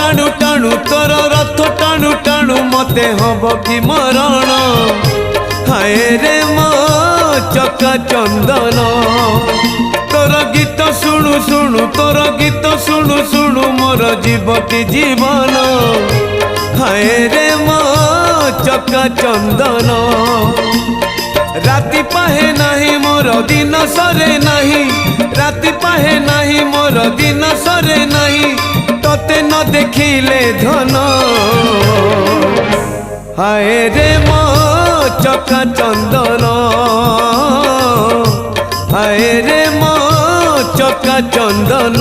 टाणु टाणु तोर रथ टाणु टाणु मते हब कि मरण हाय रे मो चका चंदन तोर गीत शुणु शुणु तोर गीत शुणु शुणु मोर जीव कि जीवन हाय रे मो चका चंदन राति पाहे नहीं मोर दिन सरे नहीं राति पाहे नहीं मोर दिन सरे नहीं तोते न देखिले धन हाय रे मो चका चंदन हाय रे मो चका चंदन।